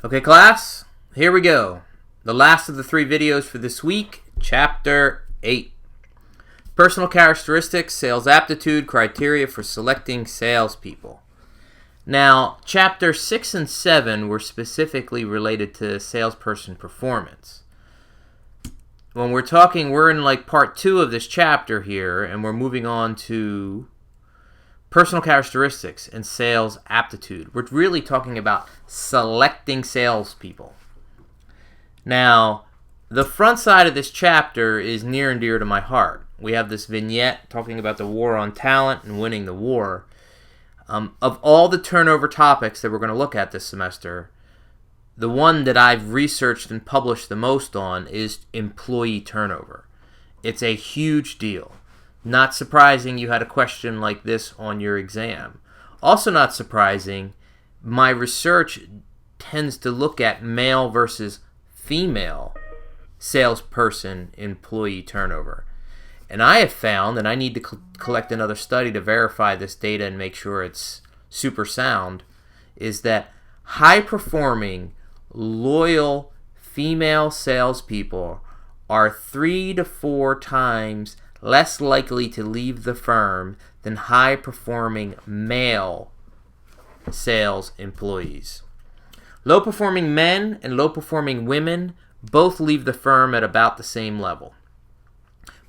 Okay, class, here we go. The last of the 3 videos for this week, Chapter 8. Personal characteristics, sales aptitude, criteria for selecting salespeople. Now, Chapter 6 and 7 were specifically related to salesperson performance. When we're talking, we're in like part 2 of this chapter here, and we're moving on to personal characteristics and sales aptitude. We're really talking about selecting salespeople. Now, the front side of this chapter is near and dear to my heart. We have this vignette talking about the war on talent and winning the war. Of all the turnover topics that we're going to look at this semester, the one that I've researched and published the most on is employee turnover. It's a huge deal. Not surprising you had a question like this on your exam. Also not surprising, my research tends to look at male versus female salesperson employee turnover. And I have found, and I need to collect another study to verify this data and make sure it's super sound, is that high-performing, loyal female salespeople are 3 to 4 times less likely to leave the firm than high-performing male sales employees. Low-performing men and low-performing women both leave the firm at about the same level.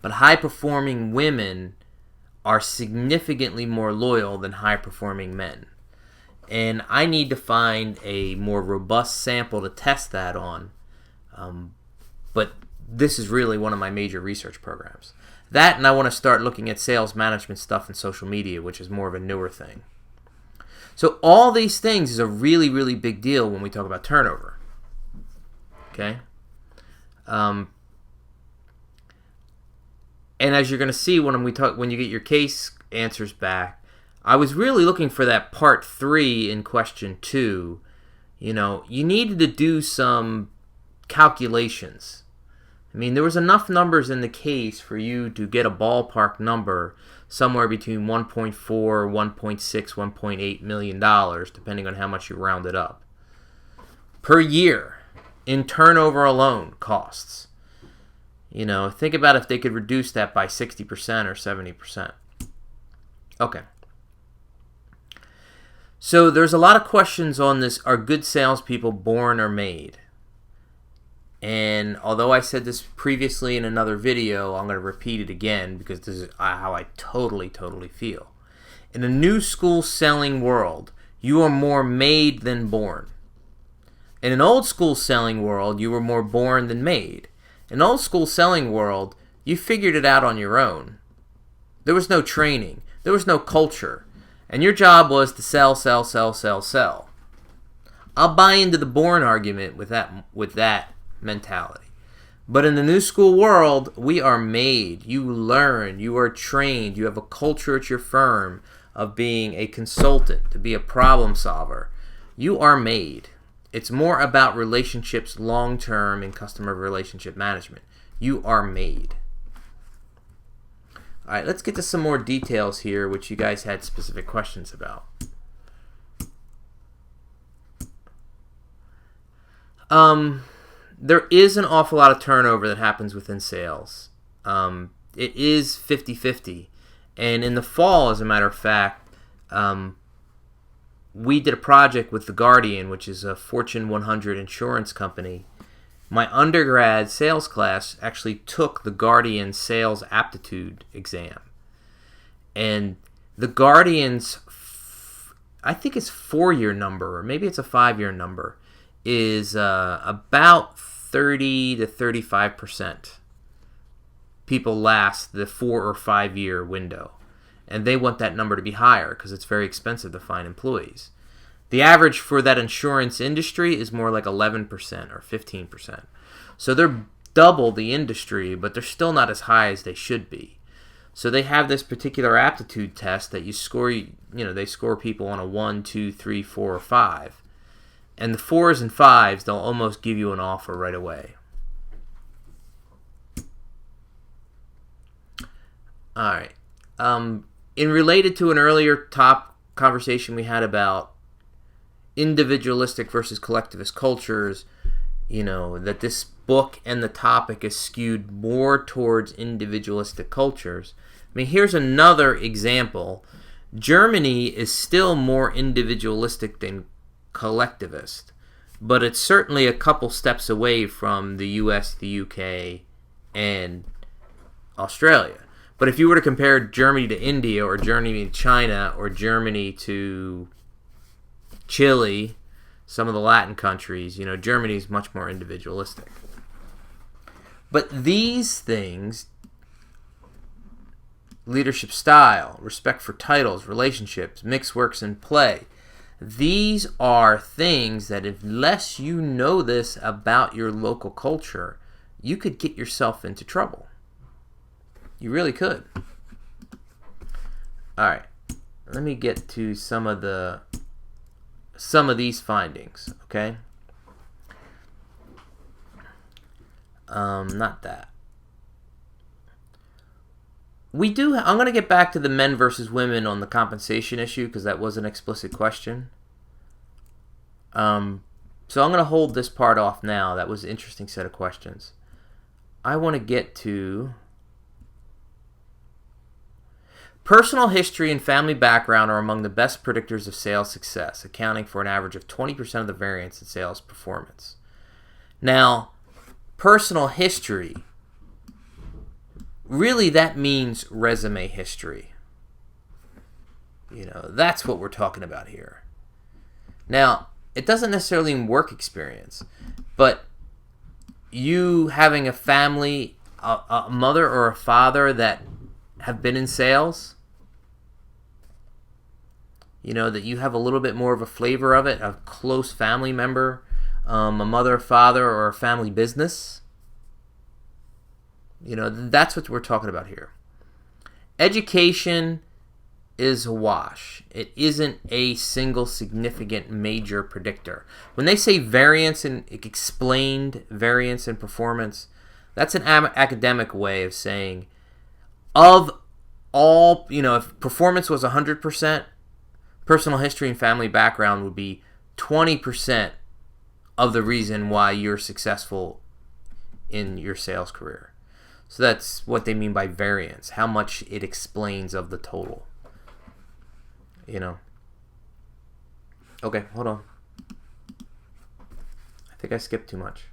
But high-performing women are significantly more loyal than high-performing men. And I need to find a more robust sample to test that on. But this is really one of my major research programs. That, and I want to start looking at sales management stuff in social media, which is more of a newer thing. So all these things is a really, really big deal when we talk about turnover. Okay? And as you're going to see when you get your case answers back, I was really looking for that part 3 in question 2. You needed to do some calculations. I mean, there was enough numbers in the case for you to get a ballpark number somewhere between 1.4, 1.6, 1.8 million dollars, depending on how much you round it up, per year in turnover alone costs. Think about if they could reduce that by 60% or 70%. Okay. So there's a lot of questions on this. Are good salespeople born or made? And although I said this previously in another video, I'm going to repeat it again because this is how I totally feel. In a new school selling world, you are more made than born. In an old school selling world, you were more born than made. In an old school selling world, you figured it out on your own. There was no training. There was no culture. And your job was to sell, sell, sell, sell, sell. I'll buy into the born argument with that mentality. But in the new school world, we are made. You learn. You are trained. You have a culture at your firm of being a consultant, to be a problem solver. You are made. It's more about relationships long-term in customer relationship management. You are made. All right, let's get to some more details here, which you guys had specific questions about. There is an awful lot of turnover that happens within sales. It is 50-50. And in the fall, as a matter of fact, we did a project with The Guardian, which is a Fortune 100 insurance company. My undergrad sales class actually took The Guardian sales aptitude exam. And The Guardian's, I think it's 4-year number, or maybe it's a 5-year number, is about 30 to 35% people last the 4 or 5 year window. And they want that number to be higher because it's very expensive to find employees. The average for that insurance industry is more like 11% or 15%. So they're double the industry, but they're still not as high as they should be. So they have this particular aptitude test that you score, they score people on a 1, 2, 3, 4, or 5. And the 4s and 5s, they'll almost give you an offer right away. All right. In related to an earlier top conversation we had about individualistic versus collectivist cultures, that this book and the topic is skewed more towards individualistic cultures. I mean, here's another example. Germany is still more individualistic than collectivist, but it's certainly a couple steps away from the US, the UK, and Australia. But if you were to compare Germany to India, or Germany to China, or Germany to Chile, some of the Latin countries, Germany is much more individualistic. But these things, leadership style, respect for titles, relationships, mixed works, and play, these are things that unless you know this about your local culture, you could get yourself into trouble. You really could. All right, let me get to some of these findings, okay? Not that. I'm going to get back to the men versus women on the compensation issue because that was an explicit question. So I'm going to hold this part off now. That was an interesting set of questions. I want to get to personal history and family background are among the best predictors of sales success, accounting for an average of 20% of the variance in sales performance. Now, personal history, really that means resume history. That's what we're talking about here. Now, it doesn't necessarily mean work experience, but you having a family, a mother or a father that have been in sales, that you have a little bit more of a flavor of it, a close family member, a mother, father, or a family business. That's what we're talking about here. Education is a wash. It isn't a single significant major predictor. When they say variance and explained variance in performance, that's an academic way of saying of all, if performance was 100%, personal history and family background would be 20% of the reason why you're successful in your sales career. So that's what they mean by variance, how much it explains of the total. Okay, hold on. I think I skipped too much.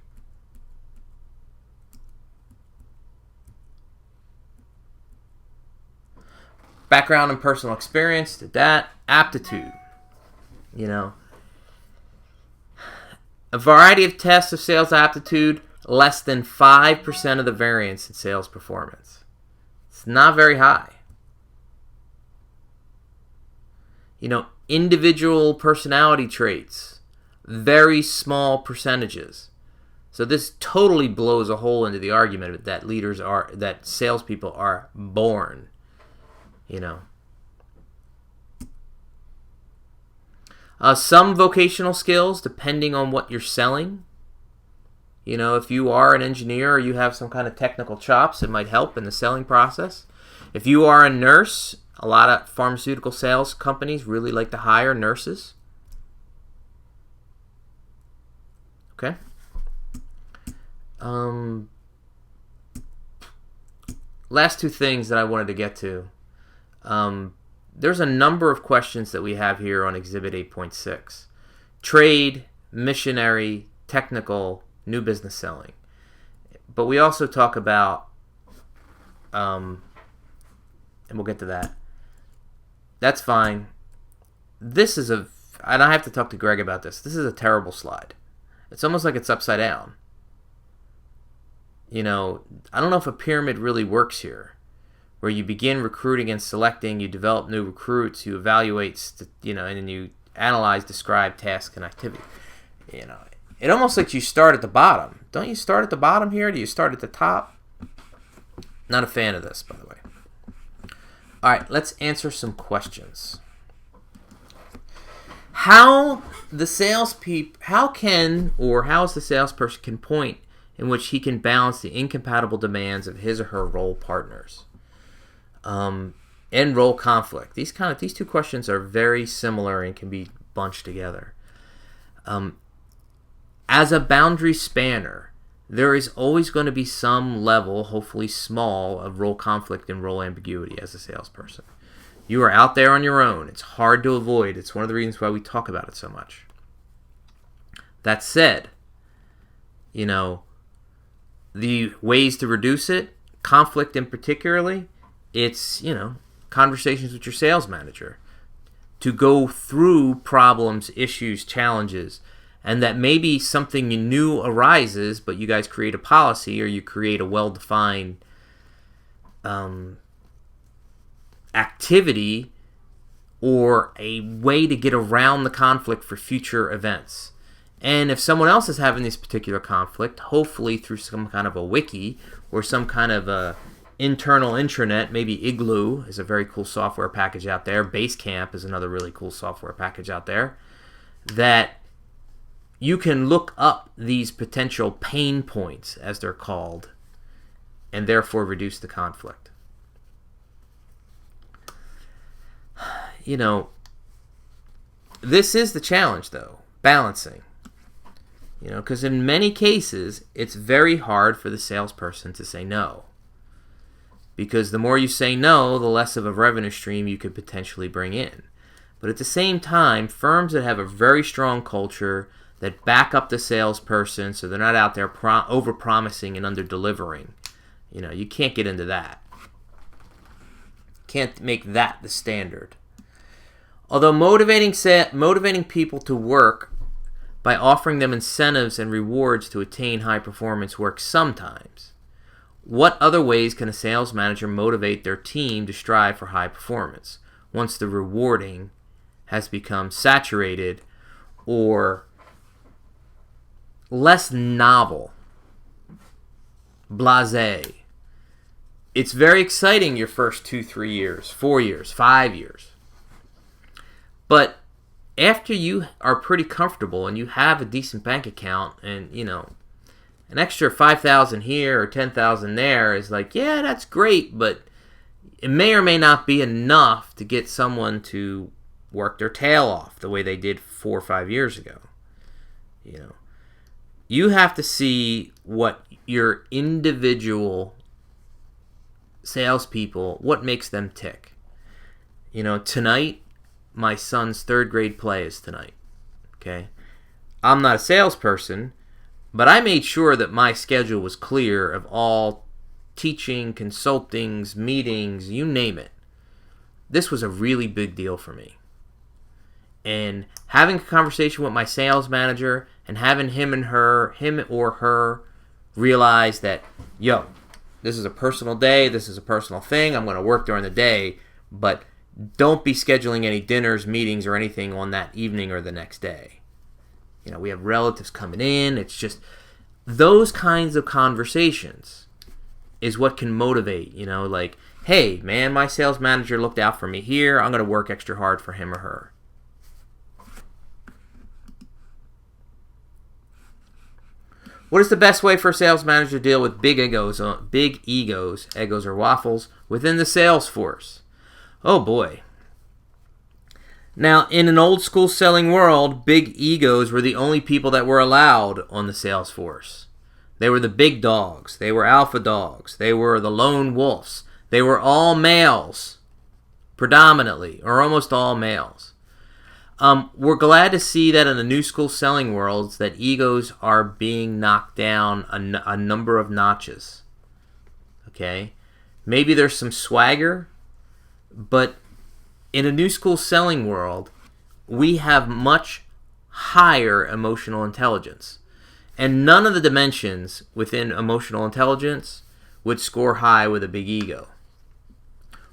Background and personal experience, did that. Aptitude. A variety of tests of sales aptitude, less than 5% of the variance in sales performance. It's not very high. Individual personality traits, very small percentages. So this totally blows a hole into the argument that salespeople are born. Some vocational skills, depending on what you're selling. If you are an engineer or you have some kind of technical chops, it might help in the selling process. If you are a nurse, a lot of pharmaceutical sales companies really like to hire nurses. Okay. Last two things that I wanted to get to. There's a number of questions that we have here on Exhibit 8.6. Trade, missionary, technical, new business selling. But we also talk about, and we'll get to that. That's fine. And I have to talk to Greg about this. This is a terrible slide. It's almost like it's upside down. I don't know if a pyramid really works here, where you begin recruiting and selecting, you develop new recruits, you evaluate, and then you analyze, describe, task, and activity. It almost like you start at the bottom. Don't you start at the bottom here? Do you start at the top? Not a fan of this, by the way. All right, let's answer some questions. How is the salesperson can point in which he can balance the incompatible demands of his or her role partners? And role conflict. These two questions are very similar and can be bunched together. As a boundary spanner, there is always going to be some level, hopefully small, of role conflict and role ambiguity as a salesperson. You are out there on your own. It's hard to avoid. It's one of the reasons why we talk about it so much. That said, the ways to reduce it, conflict in particularly, it's, conversations with your sales manager to go through problems, issues, challenges, and that maybe something new arises, but you guys create a policy or you create a well-defined activity or a way to get around the conflict for future events. And if someone else is having this particular conflict, hopefully through some kind of a wiki or some kind of a internal intranet, maybe Igloo is a very cool software package out there, Basecamp is another really cool software package out there, that you can look up these potential pain points, as they're called, and therefore reduce the conflict. This is the challenge, though, balancing. Because in many cases, it's very hard for the salesperson to say no. Because the more you say no, the less of a revenue stream you could potentially bring in. But at the same time, firms that have a very strong culture, that back up the salesperson so they're not out there over-promising and under-delivering, you can't get into that. Can't make that the standard. Although motivating people to work by offering them incentives and rewards to attain high performance works sometimes, what other ways can a sales manager motivate their team to strive for high performance once the rewarding has become saturated or less novel, blasé? It's very exciting your first 2, 3 years, 4 years, 5 years. But after you are pretty comfortable and you have a decent bank account and, an extra $5,000 here or $10,000 there is like, yeah, that's great, but it may or may not be enough to get someone to work their tail off the way they did 4 or 5 years ago. You have to see what your individual salespeople, what makes them tick. Tonight, my son's 3rd grade play is tonight. Okay? I'm not a salesperson, but I made sure that my schedule was clear of all teaching, consultings, meetings, you name it. This was a really big deal for me. And having a conversation with my sales manager and having him or her realize that, this is a personal day, this is a personal thing, I'm going to work during the day, but don't be scheduling any dinners, meetings, or anything on that evening or the next day. We have relatives coming in. It's just those kinds of conversations is what can motivate, like, hey, man, my sales manager looked out for me here. I'm going to work extra hard for him or her. What is the best way for a sales manager to deal with big egos, egos or waffles, within the sales force? Oh boy. Now, in an old school selling world, big egos were the only people that were allowed on the sales force. They were the big dogs. They were alpha dogs. They were the lone wolves. They were all males, predominantly, or almost all males. We're glad to see that in the new school selling worlds that egos are being knocked down a number of notches. Okay? Maybe there's some swagger, but in a new school selling world, we have much higher emotional intelligence. And none of the dimensions within emotional intelligence would score high with a big ego.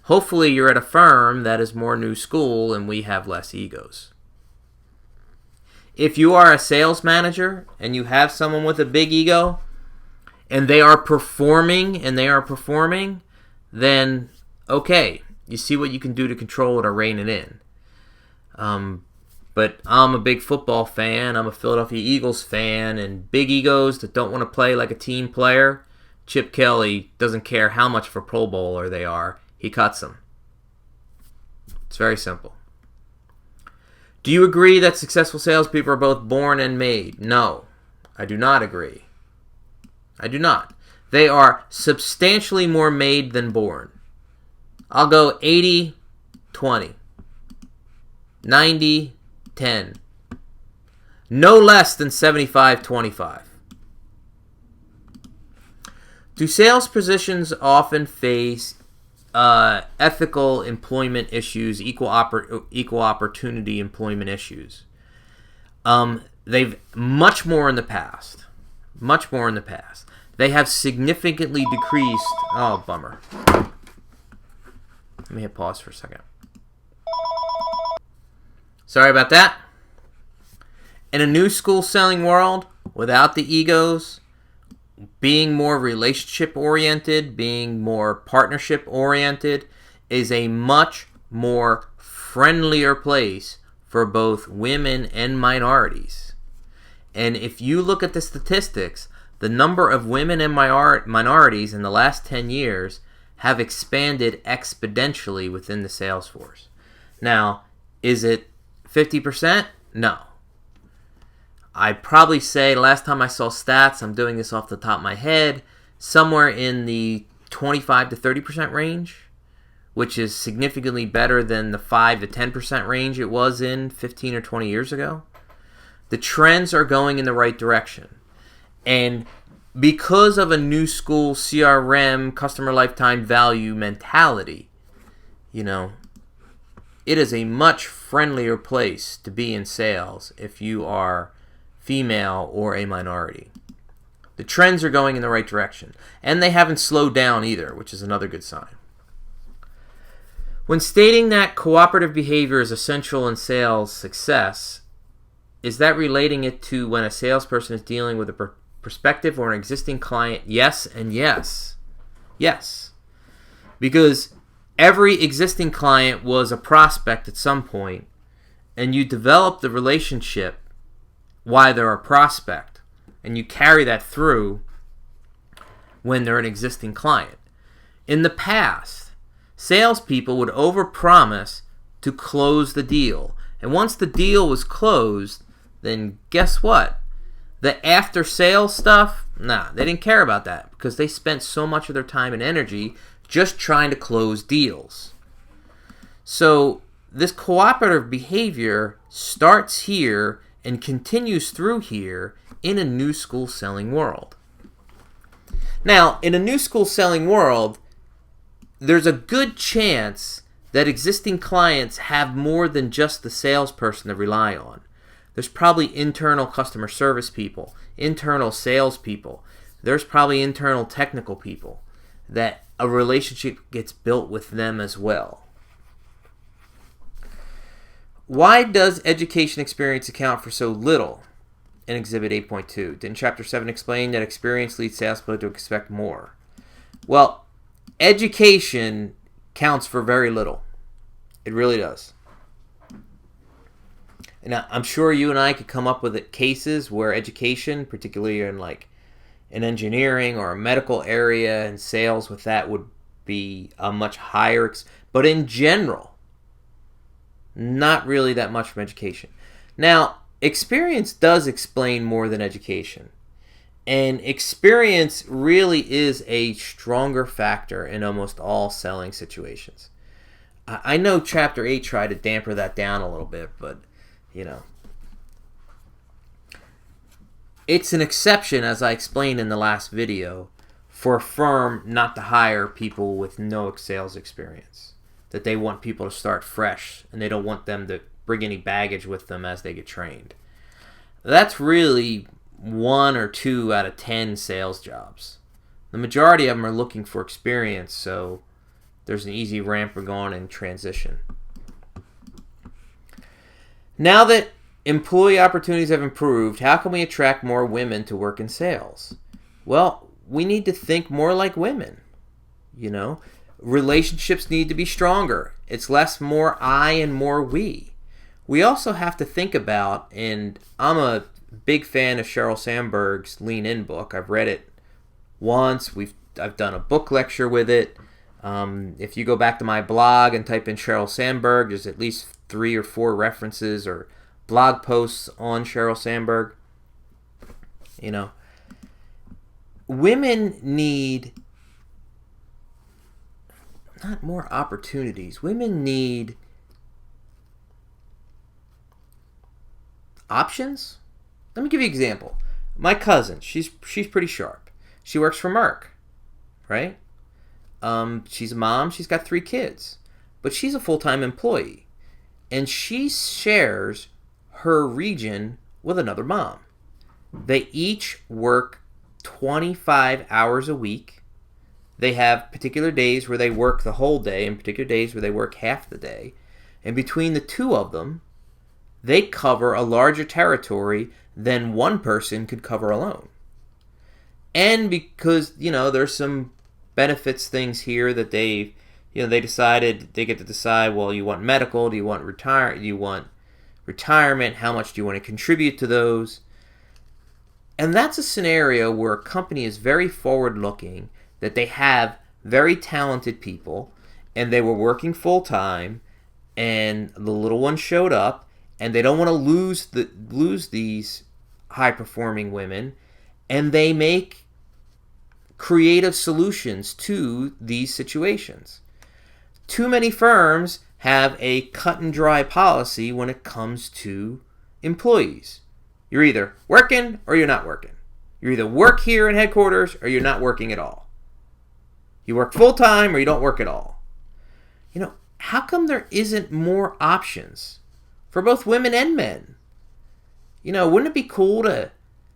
Hopefully you're at a firm that is more new school and we have less egos. If you are a sales manager and you have someone with a big ego and they are performing, then okay, you see what you can do to control it or rein it in. But I'm a big football fan. I'm a Philadelphia Eagles fan, and big egos that don't want to play like a team player, Chip Kelly doesn't care how much of a Pro Bowler they are. He cuts them. It's very simple. Do you agree that successful salespeople are both born and made? No, I do not agree. I do not. They are substantially more made than born. I'll go 80-20. 90-10. No less than 75-25. Do sales positions often face ethical employment issues, equal opportunity employment issues? They've much more in the past. Much more in the past. They have significantly decreased. Oh, bummer. Let me hit pause for a second. Sorry about that. In a new school selling world, without the egos, being more relationship oriented, being more partnership oriented, is a much more friendlier place for both women and minorities. And if you look at the statistics, the number of women and minorities in the last 10 years have expanded exponentially within the sales force. Now, is it 50%? No. I'd probably say, last time I saw stats, I'm doing this off the top of my head, somewhere in the 25 to 30% range, which is significantly better than the 5 to 10% range it was in 15 or 20 years ago. The trends are going in the right direction. And because of a new school CRM, customer lifetime value mentality, it is a much friendlier place to be in sales if you are female or a minority. The trends are going in the right direction. And they haven't slowed down either, which is another good sign. When stating that cooperative behavior is essential in sales success, is that relating it to when a salesperson is dealing with a prospective or an existing client? Yes and yes. Yes. Because every existing client was a prospect at some point, and you develop the relationship while they're a prospect, and you carry that through when they're an existing client. In the past, salespeople would overpromise to close the deal, and once the deal was closed, then guess what? The after sales stuff, they didn't care about that because they spent so much of their time and energy just trying to close deals. So this cooperative behavior starts here and continues through here in a new school selling world. Now, in a new school selling world, there's a good chance that existing clients have more than just the salesperson to rely on. There's probably internal customer service people, internal sales people. There's probably internal technical people that a relationship gets built with them as well. Why does education experience account for so little in Exhibit 8.2? Didn't Chapter 7 explain that experience leads salespeople to expect more? Well, education counts for very little. It really does. And I'm sure you and I could come up with cases where education, particularly in like an engineering or a medical area and sales with that, would be a much higher. But in general, not really that much from education. Now, experience does explain more than education. And experience really is a stronger factor in almost all selling situations. I know Chapter 8 tried to damper that down a little bit, but it's an exception, as I explained in the last video, for a firm not to hire people with no sales experience. That they want people to start fresh, and they don't want them to bring any baggage with them as they get trained. That's really 1 or 2 out of 10 sales jobs. The majority of them are looking for experience, so there's an easy ramp for going in transition. Now that employee opportunities have improved, how can we attract more women to work in sales? Well, we need to think more like women. Relationships need to be stronger. It's less more I and more we. We also have to think about, and I'm a big fan of Sheryl Sandberg's Lean In book. I've read it once. I've done a book lecture with it. If you go back to my blog and type in Sheryl Sandberg, there's at least 3 or 4 references or blog posts on Sheryl Sandberg. You know, women need not more opportunities. Women need options. Let me give you an example. My cousin, she's pretty sharp. She works for Merck, right? She's a mom. She's got 3 kids, but she's a full-time employee, and she shares her region with another mom. They each work 25 hours a week. They have particular days where they work the whole day and particular days where they work half the day. And between the 2 of them, they cover a larger territory than one person could cover alone. And because, there's some benefits things here that they decided, they get to decide, well, you want medical, do you want retirement, how much do you want to contribute to those? And that's a scenario where a company is very forward-looking, that they have very talented people, and they were working full-time, and the little one showed up, and they don't want to lose these high-performing women, and they make creative solutions to these situations. Too many firms have a cut-and-dry policy when it comes to employees. You're either working or you're not working. You either work here in headquarters or you're not working at all. You work full-time or you don't work at all. How come there isn't more options for both women and men? Wouldn't it be cool to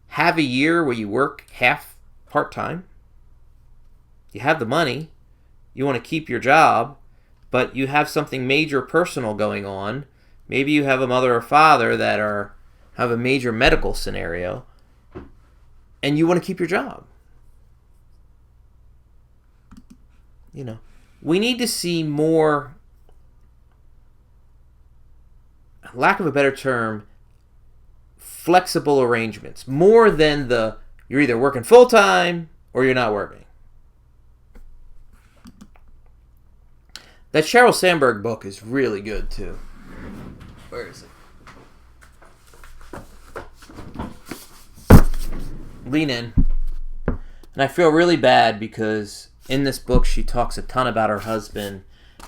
have a year where you work half part-time? You have the money. You want to keep your job, but you have something major personal going on. Maybe you have a mother or father that have a major medical scenario, and you want to keep your job. We need to see more, lack of a better term, flexible arrangements. More than you're either working full-time or you're not working. That Sheryl Sandberg book is really good, too. Where is it? Lean in. And I feel really bad because in this book she talks a ton about her husband,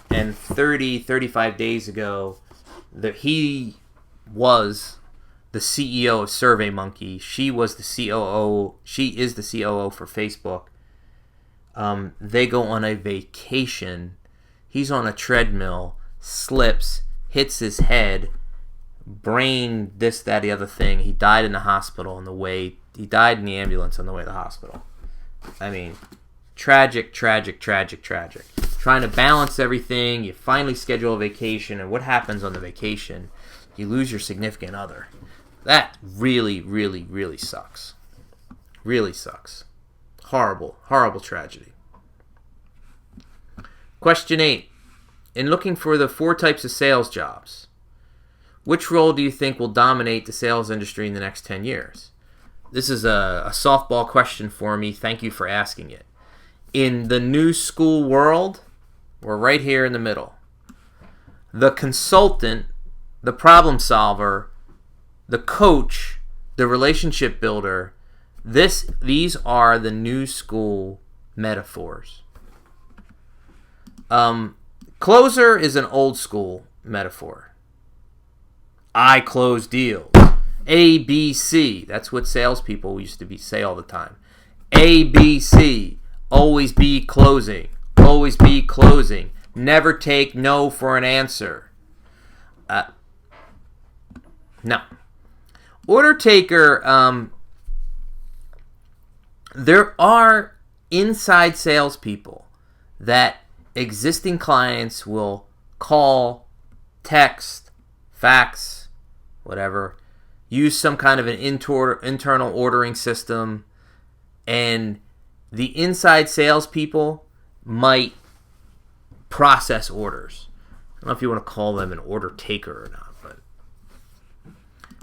and 35 days ago that he was the CEO of SurveyMonkey. She was the COO. She is the COO for Facebook. They go on a vacation. He's on a treadmill, slips, hits his head, brain, this, that, the other thing. He died in the hospital on the way. He died in the ambulance on the way to the hospital. I mean, tragic. Trying to balance everything. You finally schedule a vacation, and what happens on the vacation? You lose your significant other. That really, really, really sucks. Really sucks. Horrible, horrible tragedy. Question 8. In looking for the 4 types of sales jobs, which role do you think will dominate the sales industry in the next 10 years? This is a softball question for me. Thank you for asking it. In the new school world, we're right here in the middle. The consultant, the problem solver, the coach, the relationship builder, these are the new school metaphors. Closer is an old school metaphor. I close deals. A, B, C. That's what salespeople used to say all the time. A, B, C. Always be closing. Always be closing. Never take no for an answer. No. Order taker, there are inside salespeople that existing clients will call, text, fax, whatever, use some kind of an internal ordering system, and the inside salespeople might process orders. I don't know if you want to call them an order taker or not, but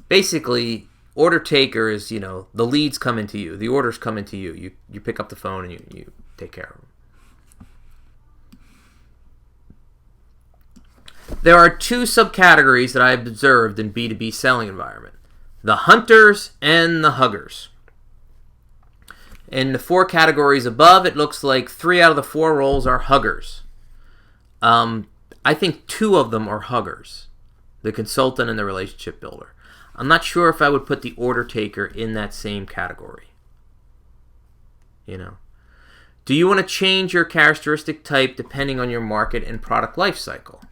basically, order taker is, the leads come into you, the orders come into you. You pick up the phone and you take care of them. There are two subcategories that I have observed in B2B selling environment: the hunters and the huggers. In the 4 categories above, it looks like 3 out of the 4 roles are huggers. I think 2 of them are huggers, the consultant and the relationship builder. I'm not sure if I would put the order taker in that same category. Do you want to change your characteristic type depending on your market and product life cycle?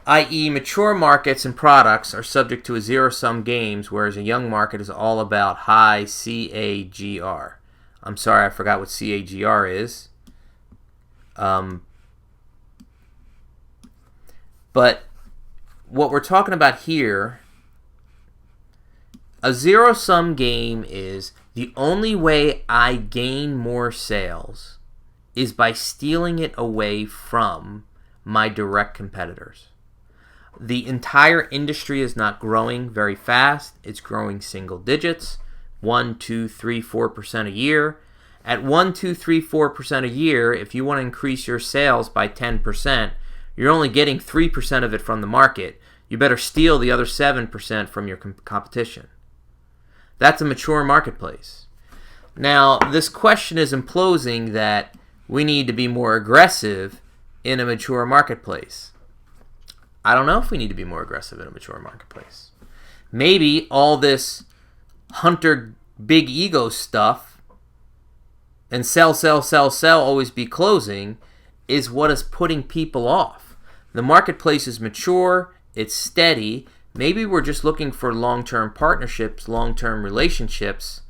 I.e., mature markets and products are subject to a zero-sum games, whereas a young market is all about high CAGR. I'm sorry, I forgot what CAGR is. But what we're talking about here, a zero-sum game is the only way I gain more sales is by stealing it away from my direct competitors. The entire industry is not growing very fast. It's growing single digits, 1, 2, 3, 4% a year. At 1, 2, 3, 4% a year, if you want to increase your sales by 10%, you're only getting 3% of it from the market. You better steal the other 7% from your competition. That's a mature marketplace. Now, this question is imposing that we need to be more aggressive in a mature marketplace. I don't know if we need to be more aggressive in a mature marketplace. Maybe all this hunter big ego stuff and sell, always be closing is what is putting people off. The marketplace is mature, it's steady. Maybe we're just looking for long-term partnerships, long-term relationships,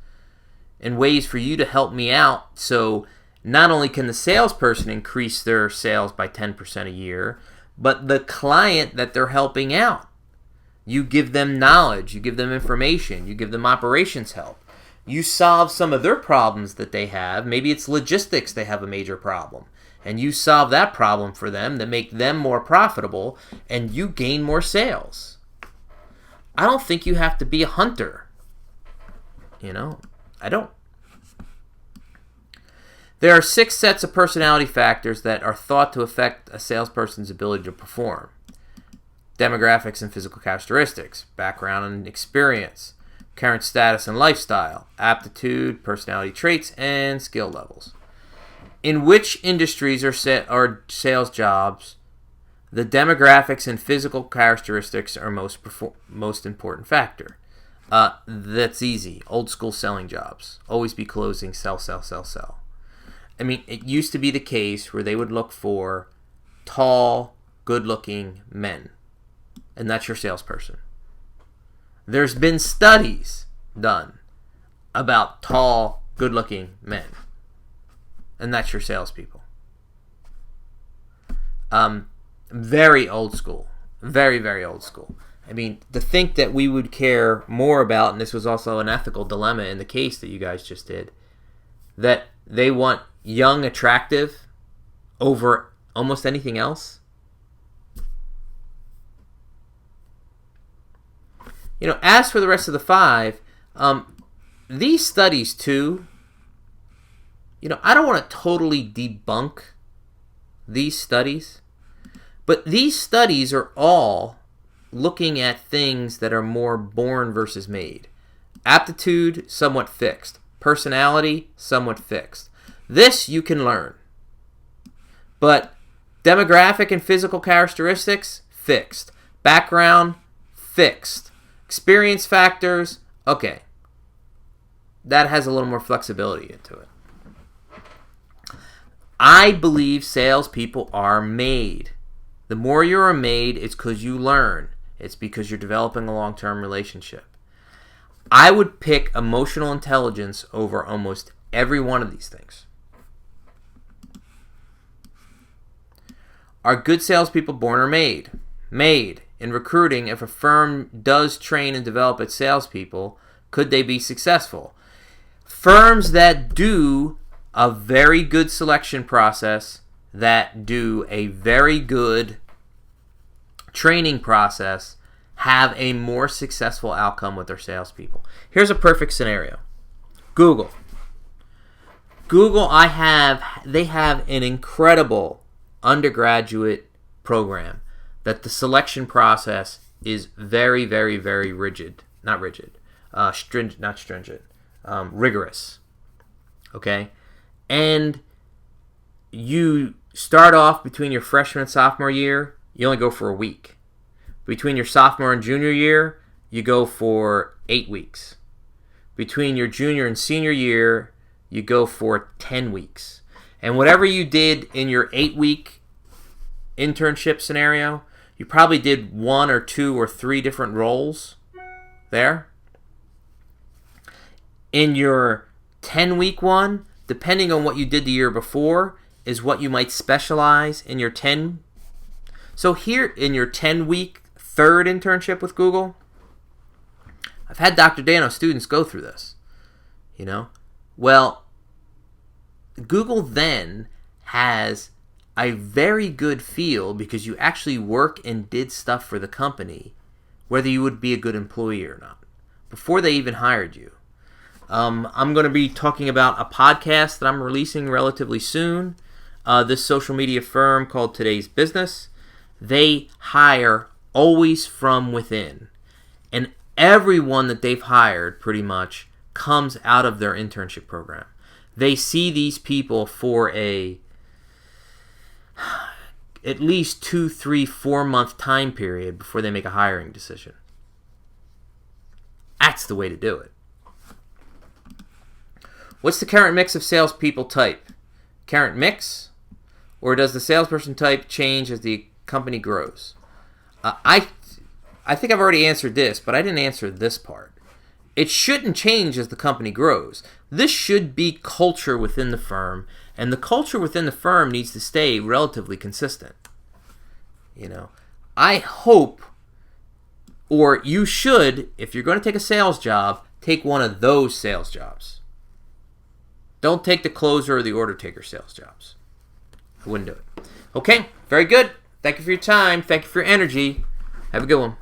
and ways for you to help me out. So not only can the salesperson increase their sales by 10% a year, but the client that they're helping out. You give them knowledge, you give them information, you give them operations help. You solve some of their problems that they have. Maybe it's logistics, they have a major problem. And you solve that problem for them that make them more profitable, and you gain more sales. I don't think you have to be a hunter. I don't. There are 6 sets of personality factors that are thought to affect a salesperson's ability to perform. Demographics and physical characteristics, background and experience, current status and lifestyle, aptitude, personality traits, and skill levels. In which industries or sales jobs, the demographics and physical characteristics are most important factor? That's easy. Old school selling jobs. Always be closing, sell. I mean, it used to be the case where they would look for tall, good-looking men. And that's your salesperson. There's been studies done about tall, good-looking men. And that's your salespeople. Very old school. Very, very old school. I mean, to think that we would care more about, and this was also an ethical dilemma in the case that you guys just did, that they want young, attractive over almost anything else. As for the rest of the 5, these studies too, I don't want to totally debunk these studies, but these studies are all looking at things that are more born versus made. Aptitude, somewhat fixed. Personality, somewhat fixed. This you can learn. But demographic and physical characteristics, fixed. Background, fixed. Experience factors, okay. That has a little more flexibility into it. I believe salespeople are made. The more you are made, it's because you learn. It's because you're developing a long-term relationship. I would pick emotional intelligence over almost every one of these things. Are good salespeople born or made? Made. In recruiting, if a firm does train and develop its salespeople, could they be successful? Firms that do a very good selection process, that do a very good training process, have a more successful outcome with their salespeople. Here's a perfect scenario. Google. They have an incredible undergraduate program that the selection process is very, very, very rigid. Not rigid. Rigorous. Okay? And you start off between your freshman and sophomore year, you only go for a week. Between your sophomore and junior year, you go for 8 weeks. Between your junior and senior year, you go for 10 weeks. And whatever you did in your 8-week internship scenario, you probably did 1 or 2 or 3 different roles there. In your 10-week one, depending on what you did the year before, is what you might specialize in your 10. So here in your 10-week third internship with Google, I've had Dr. Dano students go through this. Well, Google then has a very good feel because you actually work and did stuff for the company, whether you would be a good employee or not, before they even hired you. I'm going to be talking about a podcast that I'm releasing relatively soon. This social media firm called Today's Business, they hire always from within. And everyone that they've hired pretty much comes out of their internship program. They see these people for at least 2, 3, 4 month time period before they make a hiring decision. That's the way to do it. What's the current mix of salespeople type? Current mix? Or does the salesperson type change as the company grows? I think I've already answered this, but I didn't answer this part. It shouldn't change as the company grows. This should be culture within the firm, and the culture within the firm needs to stay relatively consistent. I hope, or you should, if you're going to take a sales job, take one of those sales jobs. Don't take the closer or the order taker sales jobs. I wouldn't do it. Okay, very good. Thank you for your time. Thank you for your energy. Have a good one.